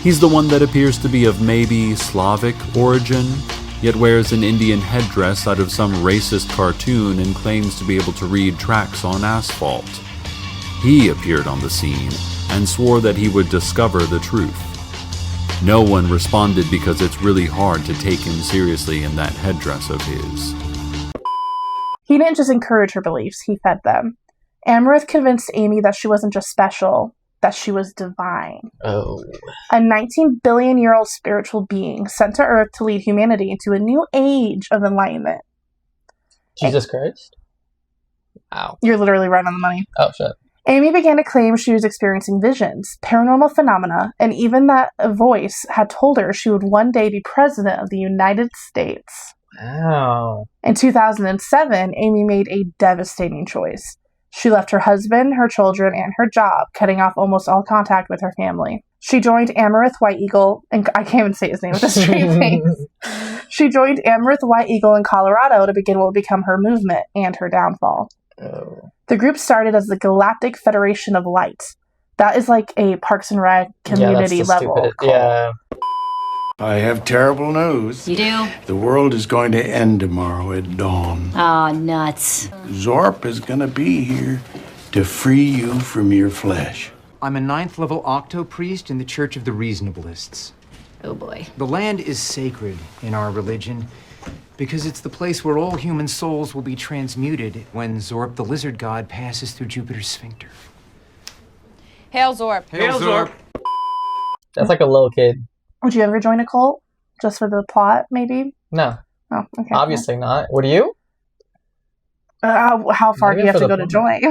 He's the one that appears to be of maybe Slavic origin, yet wears an Indian headdress out of some racist cartoon and claims to be able to read tracks on asphalt. He appeared on the scene and swore that he would discover the truth. No one responded because it's really hard to take him seriously in that headdress of his.
He didn't just encourage her beliefs, he fed them. Amaranth convinced Amy that she wasn't just special, that she was divine.
Oh.
A 19 billion-year-old spiritual being sent to Earth to lead humanity into a new age of enlightenment.
Jesus Christ? Wow.
You're literally right on the money.
Oh, shit.
Amy began to claim she was experiencing visions, paranormal phenomena, and even that a voice had told her she would one day be president of the United States.
Wow.
In 2007, Amy made a devastating choice. She left her husband, her children, and her job, cutting off almost all contact with her family. She joined Amaranth White Eagle, and I can't even say his name with a straight face. She joined Amaranth White Eagle in Colorado to begin what would become her movement and her downfall.
Oh.
The group started as the Galactic Federation of Light. That is like a Parks and Rec community level.
Yeah.
I have terrible news.
You do?
The world is going to end tomorrow at dawn.
Aw, nuts.
Zorp is going to be here to free you from your flesh.
I'm a 9th level octo priest in the Church of the Reasonableists.
Oh boy.
The land is sacred in our religion because it's the place where all human souls will be transmuted when Zorp the lizard god passes through Jupiter's sphincter.
Hail Zorp.
Hail Zorp!
That's like a little kid.
Would you ever join a cult? Just for the plot, maybe?
No.
Oh, okay.
Obviously not. Would you?
How far do you have to go to join?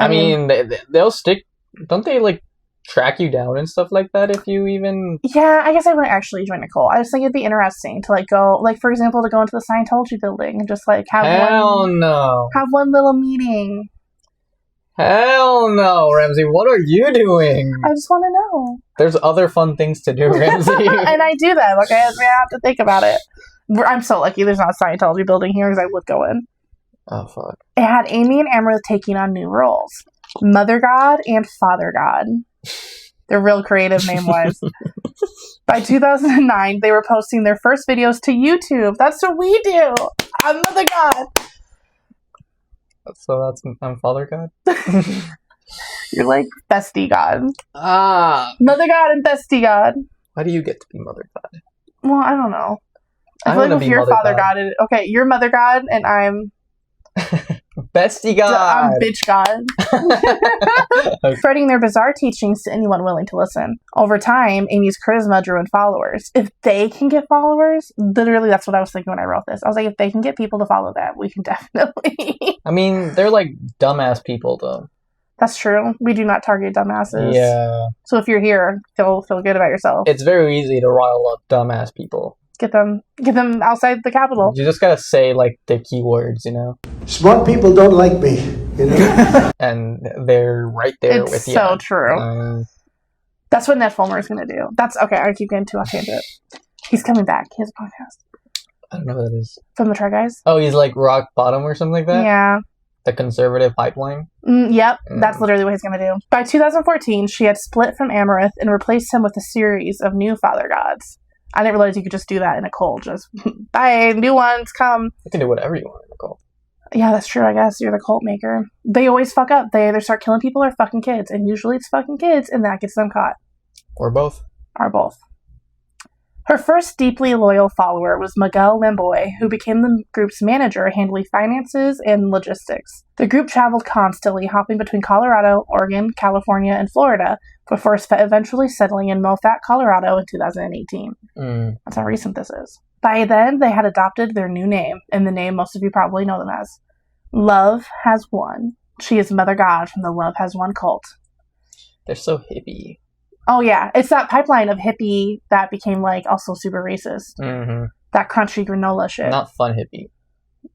I mean, they'll stick... Don't they, like, track you down and stuff like that if you even...
Yeah, I guess I wouldn't actually join a cult. I just think it'd be interesting to, like, go... Like, for example, to go into the Scientology building and just, like, have have one little meeting.
Hell no, Ramsey. What are you doing?
I just want to know.
There's other fun things to do, Ramsey.
And I do them, okay? I have to think about it. I'm so lucky there's not a Scientology building here because I would go in.
Oh, fuck.
It had Amy and Amaranth taking on new roles. Mother God and Father God. They're real creative name-wise. By 2009, they were posting their first videos to YouTube. That's what we do. I'm Mother God.
So I'm Father God?
You're like Bestie God.
Ah.
Mother God and Bestie God.
Why do you get to be Mother God?
Well, I don't know. I
I
feel like
wanna
if
be
you're
Mother
Father
God.
God, okay, you're Mother God and I'm
Bestie God.
I'm Bitch God. Spreading their bizarre teachings to anyone willing to listen. Over time, Amy's charisma drew in followers. If they can get followers, literally that's what I was thinking when I wrote this. I was like, if they can get people to follow them, we can definitely.
I mean, they're like dumbass people, though.
That's true. We do not target dumbasses.
Yeah.
So if you're here, feel good about yourself.
It's very easy to rile up dumbass people.
Get them outside the Capitol.
You just gotta say, like, the keywords, you know?
Smart people don't like me, you know?
And they're right there
It's
with you.
so true. That's what Ned Fulmer is going to do. That's okay. I keep getting too off tangent. He's coming back. He has a podcast.
I don't know who that is.
From the Try Guys.
Oh, he's like rock bottom or something like that?
Yeah.
The conservative pipeline?
Yep. That's literally what he's going to do. By 2014, she had split from Amorith and replaced him with a series of new father gods. I didn't realize you could just do that in a cult. Just, bye, new ones, come.
You can do whatever you want in a cult.
Yeah, that's true, I guess. You're the cult maker. They always fuck up. They either start killing people or fucking kids. And usually it's fucking kids, and that gets them caught.
Or both.
Or both. Her first deeply loyal follower was Miguel Lamboy, who became the group's manager, handling finances and logistics. The group traveled constantly, hopping between Colorado, Oregon, California, and Florida, before eventually settling in Moffat, Colorado in 2018. That's how recent this is. By then, they had adopted their new name, and the name most of you probably know them as. Love Has Won. She is Mother God from the Love Has Won cult.
They're so hippie.
Oh, yeah. It's that pipeline of hippie that became, like, also super racist. That crunchy granola shit.
Not fun hippie.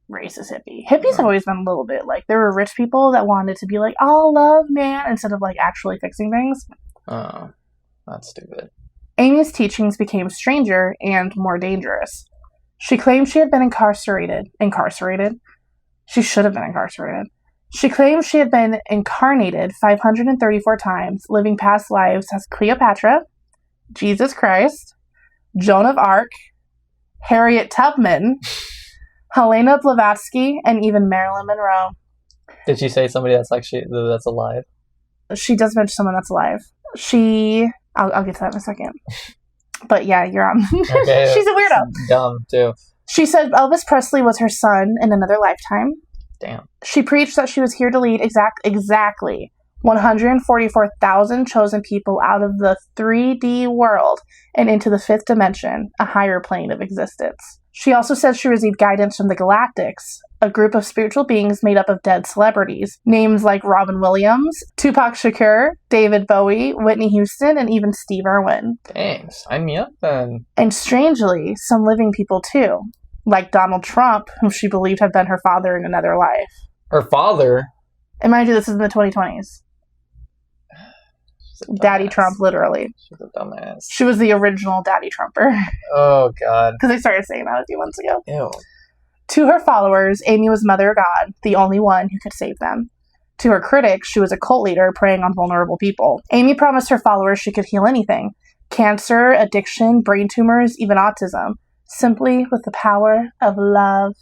Racist hippie. Hippies have always been a little bit, like, there were rich people that wanted to be like, oh, love, man, instead of, like, actually fixing things.
Oh, that's stupid.
Amy's teachings became stranger and more dangerous. She claimed she had been incarcerated. She should have been incarcerated. She claimed she had been incarnated 534 times, living past lives as Cleopatra, Jesus Christ, Joan of Arc, Harriet Tubman, Helena Blavatsky, and even Marilyn Monroe.
Did she say somebody that's alive?
She does mention someone that's alive. I'll get to that in a second. But yeah, you're on.
Okay,
she's a weirdo.
Dumb, too.
She said Elvis Presley was her son in another lifetime.
Damn.
She preached that she was here to lead exactly 144,000 chosen people out of the 3D world and into the fifth dimension, a higher plane of existence. She also said she received guidance from the Galactics, a group of spiritual beings made up of dead celebrities. Names like Robin Williams, Tupac Shakur, David Bowie, Whitney Houston, and even Steve Irwin.
Dang, sign me up then.
And strangely, some living people too. Like Donald Trump, whom she believed had been her father in another life.
Her father?
And mind you, this is in the 2020s. Daddy Trump, literally.
She's a dumbass.
She was the original Daddy Trumper.
Oh, God.
Because they started saying that a few months ago.
Ew.
To her followers, Amy was Mother God, the only one who could save them. To her critics, she was a cult leader preying on vulnerable people. Amy promised her followers she could heal anything. Cancer, addiction, brain tumors, even autism. Simply with the power of love.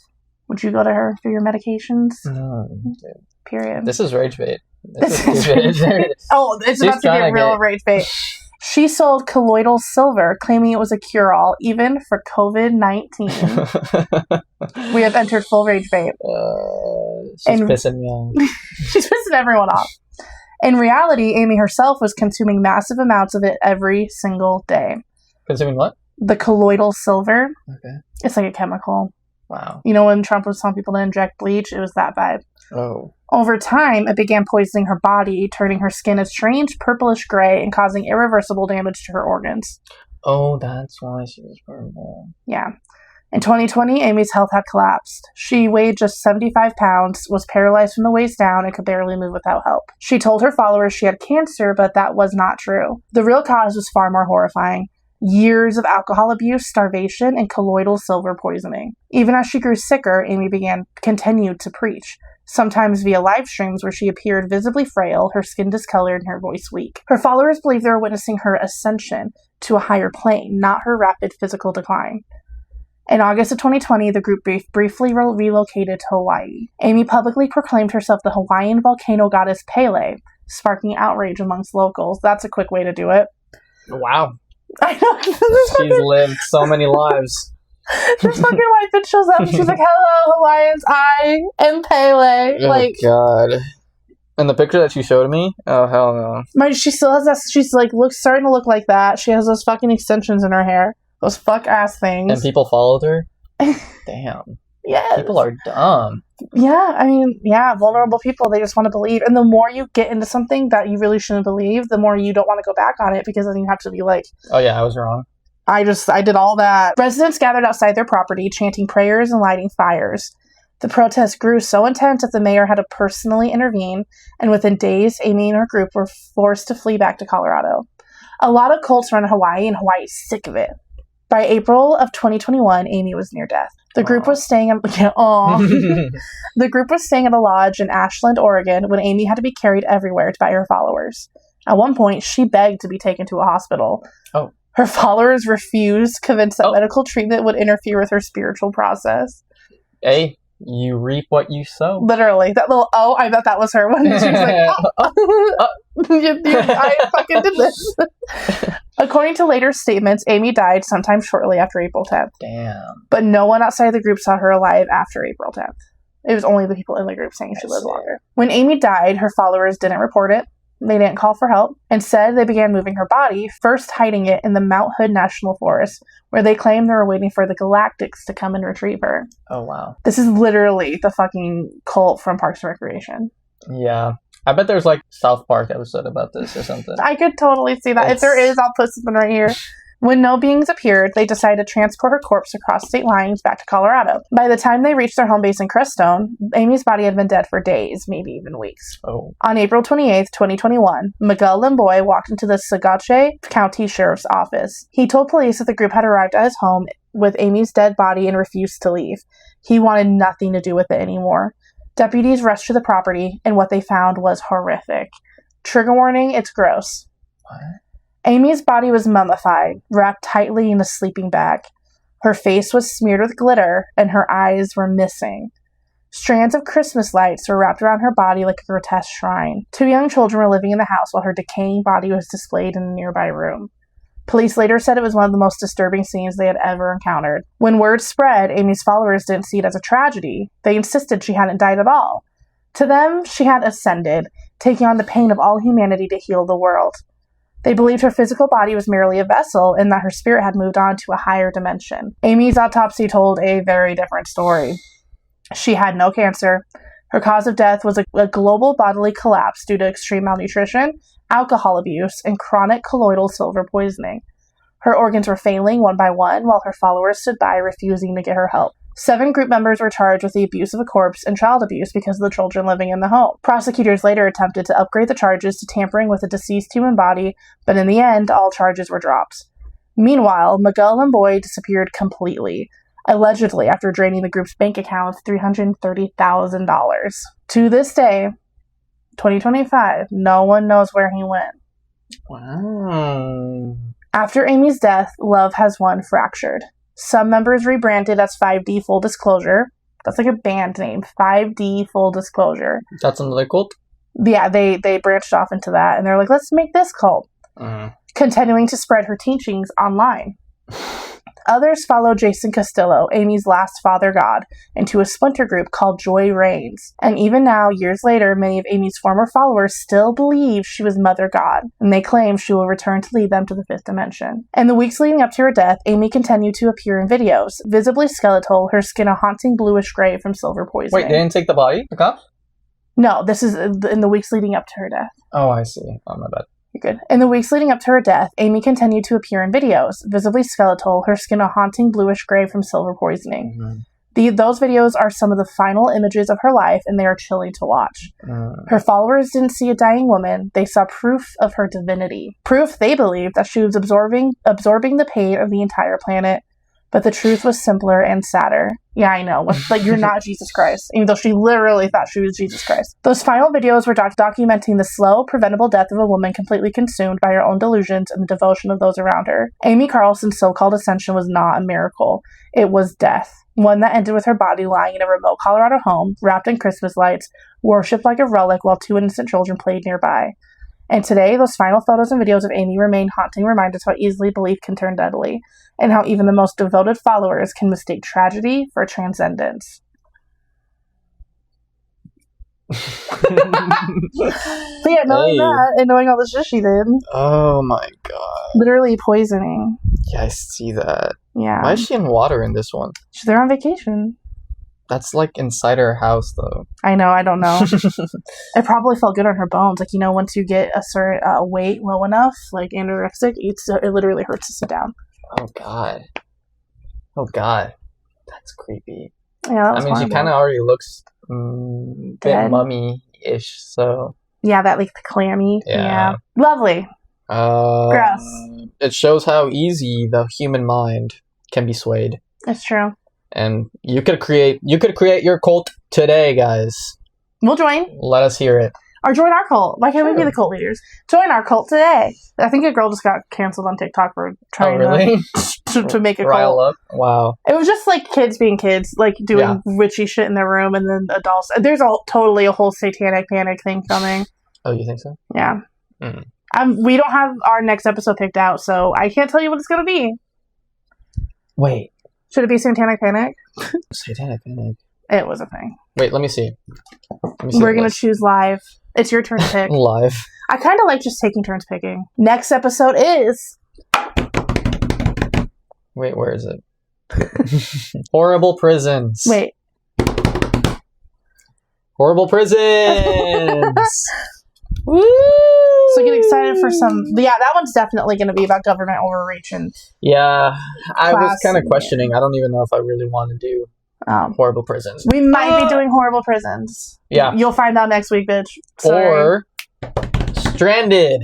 Would you go to her for your medications?
No, dude.
Period.
This is rage bait.
This is rage bait. Oh, it's about to get real rage bait. She sold colloidal silver, claiming it was a cure-all, even for COVID-19. We have entered full rage bait.
She's pissing me off.
She's pissing everyone off. In reality, Amy herself was consuming massive amounts of it every single day.
Consuming what?
The colloidal silver.
Okay.
It's like a chemical.
Wow.
You know when Trump was telling people to inject bleach? It was that vibe.
Oh.
Over time, it began poisoning her body, turning her skin a strange purplish gray and causing irreversible damage to her organs.
Oh, that's why she was purple.
Yeah. In 2020, Amy's health had collapsed. She weighed just 75 pounds, was paralyzed from the waist down, and could barely move without help. She told her followers she had cancer, but that was not true. The real cause was far more horrifying. Years of alcohol abuse, starvation, and colloidal silver poisoning. Even as she grew sicker, Amy continued to preach, sometimes via live streams where she appeared visibly frail, her skin discolored, and her voice weak. Her followers believed they were witnessing her ascension to a higher plane, not her rapid physical decline. In August of 2020, the group briefly relocated to Hawaii. Amy publicly proclaimed herself the Hawaiian volcano goddess Pele, sparking outrage amongst locals. That's a quick way to do it.
Wow.
I know.
She's lived so many lives.
This fucking white bitch shows up and she's like, hello, Hawaiians, I am Pele.
Oh, God. And the picture that she showed me? Oh, hell no.
She still has that, she's like, starting to look like that. She has those fucking extensions in her hair. Those fuck-ass things.
And people followed her? Damn.
Yeah.
People are dumb.
Yeah, I mean, yeah, vulnerable people, they just want to believe. And the more you get into something that you really shouldn't believe, the more you don't want to go back on it because then you have to be like...
Oh, yeah, I was wrong.
I did all that. Residents gathered outside their property, chanting prayers and lighting fires. The protest grew so intense that the mayor had to personally intervene, and within days, Amy and her group were forced to flee back to Colorado. A lot of cults run Hawaii, and Hawaii is sick of it. By April of 2021, Amy was near death. The group was staying at the group was staying at a lodge in Ashland, Oregon, when Amy had to be carried everywhere by her followers. At one point, she begged to be taken to a hospital.
Oh.
Her followers refused, convinced that medical treatment would interfere with her spiritual process.
Hey, you reap what you sow.
Literally. That little I bet that was her when she was like, I fucking did this. According to later statements, Amy died sometime shortly after April 10th.
Damn.
But no one outside the group saw her alive after April 10th. It was only the people in the group saying she lived longer. When Amy died, her followers didn't report it. They didn't call for help. Instead, they began moving her body, first hiding it in the Mount Hood National Forest, where they claimed they were waiting for the Galactics to come and retrieve her.
Oh, wow.
This is literally the fucking cult from Parks and Recreation.
Yeah. I bet there's like South Park episode about this or something.
I could totally see that. If there is, I'll put something right here. When no beings appeared, they decided to transport her corpse across state lines back to Colorado. By the time they reached their home base in Crestone, Amy's body had been dead for days, maybe even weeks.
Oh.
On April 28th, 2021, Miguel Limboy walked into the Sagache County Sheriff's Office. He told police that the group had arrived at his home with Amy's dead body and refused to leave. He wanted nothing to do with it anymore. Deputies rushed to the property, and what they found was horrific. Trigger warning, it's gross.
What?
Amy's body was mummified, wrapped tightly in a sleeping bag. Her face was smeared with glitter, and her eyes were missing. Strands of Christmas lights were wrapped around her body like a grotesque shrine. 2 young children were living in the house while her decaying body was displayed in a nearby room. Police later said it was one of the most disturbing scenes they had ever encountered. When word spread, Amy's followers didn't see it as a tragedy. They insisted she hadn't died at all. To them, she had ascended, taking on the pain of all humanity to heal the world. They believed her physical body was merely a vessel and that her spirit had moved on to a higher dimension. Amy's autopsy told a very different story. She had no cancer. Her cause of death was a global bodily collapse due to extreme malnutrition, alcohol abuse, and chronic colloidal silver poisoning. Her organs were failing one by one while her followers stood by, refusing to get her help. 7 group members were charged with the abuse of a corpse and child abuse because of the children living in the home. Prosecutors later attempted to upgrade the charges to tampering with a deceased human body, but in the end, all charges were dropped. Meanwhile, Miguel Limboy disappeared completely, allegedly after draining the group's bank account of $330,000. To this day, 2025, no one knows where he went.
Wow.
After Amy's death, Love Has Won fractured. Some members rebranded as 5D Full Disclosure. That's like a band name, 5D Full Disclosure.
That's another cult?
Yeah, they branched off into that, and they're like, let's make this cult. Continuing to spread her teachings online. Others followed Jason Castillo, Amy's last father god, into a splinter group called Joy Reigns. And even now, years later, many of Amy's former followers still believe she was Mother God, and they claim she will return to lead them to the 5th dimension. In the weeks leading up to her death, Amy continued to appear in videos, visibly skeletal, her skin a haunting bluish gray from silver poisoning.
Wait, they didn't take the body? The cops?
No, this is in the weeks leading up to her death.
Oh, I see. Oh, my bad.
You're good. In the weeks leading up to her death, Amy continued to appear in videos, visibly skeletal, her skin a haunting bluish gray from silver poisoning. Those videos are some of the final images of her life, and they are chilling to watch. Her followers didn't see a dying woman, they saw proof of her divinity. Proof they believed that she was absorbing the pain of the entire planet. But the truth was simpler and sadder. Yeah, I know. Like, you're not Jesus Christ. Even though she literally thought she was Jesus Christ. Those final videos were documenting the slow, preventable death of a woman completely consumed by her own delusions and the devotion of those around her. Amy Carlson's so-called ascension was not a miracle. It was death. One that ended with her body lying in a remote Colorado home, wrapped in Christmas lights, worshipped like a relic while 2 innocent children played nearby. And today, those final photos and videos of Amy remain haunting reminders how easily belief can turn deadly, and how even the most devoted followers can mistake tragedy for transcendence. But yeah, knowing that, and knowing all the shit she did.
Oh my god.
Literally poisoning.
Yeah, I see that.
Yeah.
Why is she in water in this one?
She's there on vacation.
That's like inside her house, though.
I know, I don't know. It probably felt good on her bones. Like, you know, once you get a certain weight low enough, like anorexic, it literally hurts to sit down.
Oh god. Oh god. That's creepy.
Yeah, that was
she
horrible.
kind of already looks a bit mummy-ish, so...
Yeah, that like the clammy.
Yeah.
Lovely. Gross.
It shows how easy the human mind can be swayed.
It's true.
And you could create your cult today, guys.
We'll join.
Let us hear it.
Or join our cult. Why can't we be the cult leaders? Join our cult today. I think a girl just got canceled on TikTok for trying to make a
rile
cult.
up. Wow.
It was just like kids being kids, like doing witchy shit in their room, and then adults. There's totally a whole satanic panic thing coming.
Oh, you think so?
Yeah. We don't have our next episode picked out, so I can't tell you what it's going to be.
Wait.
Should it be Satanic Panic?
Satanic Panic.
It was a thing.
Wait, let me see.
We're going to choose live. It's your turn to pick.
Live.
I kind of like just taking turns picking. Next episode is...
Wait, where is it? Horrible Prisons.
Wait.
Horrible Prisons!
Woo! So get excited for some... Yeah, that one's definitely going to be about government overreach and...
Yeah, I was kind of questioning. I don't even know if I really want to do Horrible Prisons.
We might be doing Horrible Prisons.
Yeah.
You'll find out next week, bitch. Sorry.
Or Stranded.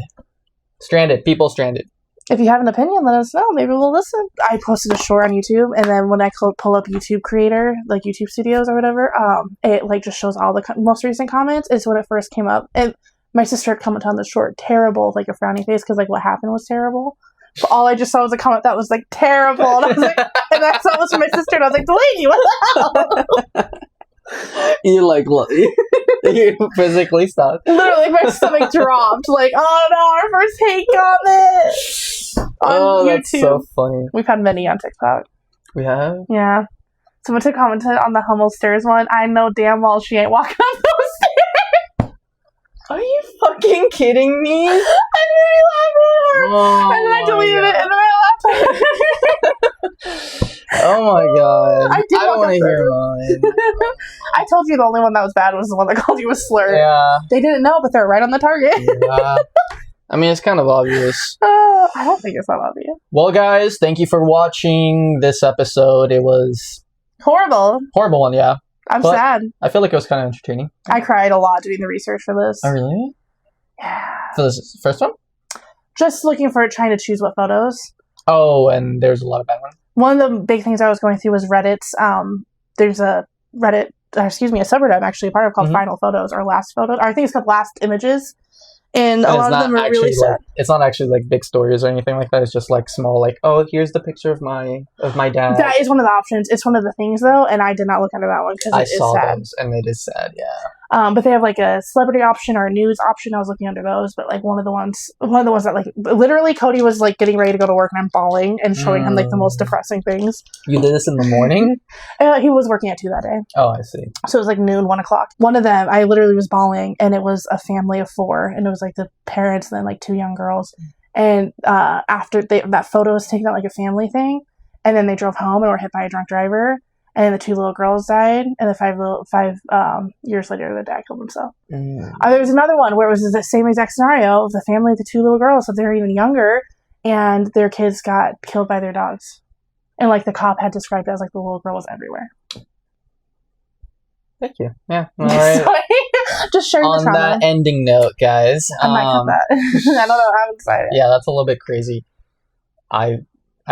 People stranded.
If you have an opinion, let us know. Maybe we'll listen. I posted a short on YouTube, and then when I pull up YouTube Creator, like YouTube Studios or whatever, it like just shows all the most recent comments. It's when it first came up. And my sister commented on the short, terrible, like a frowny face, because like what happened was terrible. But all I just saw was a comment that was like terrible, and I was like, and I saw it was from my sister, and I was like, Delaney, what the hell?
You like you physically stopped.
Literally, my stomach dropped. Like, oh no, our first hate comment on YouTube.
That's so funny.
We've had many on TikTok.
We have?
Yeah. Someone took commented on the Hummel stairs one. I know damn well she ain't walking up those stairs.
Are you fucking kidding me?
I really laughed at her.
Oh,
and then I deleted it, and then I laughed at her.
Oh my god.
I
don't want to hear mine.
I told you the only one that was bad was the one that called you a slur.
Yeah.
They didn't know, but they're right on the target.
Yeah. I mean, it's kind of obvious.
I don't think it's that obvious.
Well, guys, thank you for watching this episode. It was...
Horrible
one, yeah.
I'm sad.
I feel like it was kind of entertaining.
I cried a lot doing the research for this.
Oh, really?
Yeah.
For this first one?
Just looking for trying to choose what photos.
Oh, and there's a lot of bad ones.
One of the big things I was going through was Reddit's. There's a Reddit, a subreddit I'm actually a part of called Final Photos or Last Photos. Or I think it's called Last Images. And a lot of them are really sad.
It's not actually like big stories or anything like that. It's just like small, like, oh, here's the picture of my dad.
That is one of the options. It's one of the things though, and I did not look into that one because it is sad.
Those, and it is sad, yeah.
But they have like a celebrity option or a news option. I was looking under those, but like one of the ones that like literally Cody was like getting ready to go to work and I'm bawling and showing him like the most depressing things.
You did this in the morning?
He was working at 2 that day.
Oh, I see.
So it was like noon, 1 o'clock. One of them, I literally was bawling, and it was a family of 4, and it was like the parents and then like 2 young girls. And after that photo was taken out like a family thing, and then they drove home and were hit by a drunk driver. And the 2 little girls died, and the 5 years later, the dad killed himself. There was another one where it was the same exact scenario of the family of the 2 little girls, so they were even younger, and their kids got killed by their dogs. And like the cop had described it as like the little girl was everywhere.
Thank you. Yeah. All right.
Sorry. Just sharing the trauma.
On that ending note, guys.
I might cut that. I don't know. I'm excited.
Yeah, that's a little bit crazy. I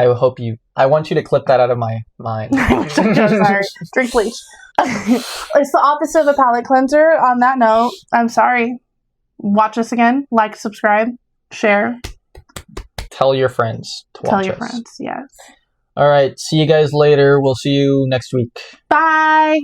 want you to clip that out of my mind.
Sorry. Drink bleach. It's the opposite of a palate cleanser. On that note, I'm sorry. Watch us again. Like, subscribe, share.
Tell your friends to watch us.
Tell your friends, yes.
All right. See you guys later. We'll see you next week.
Bye.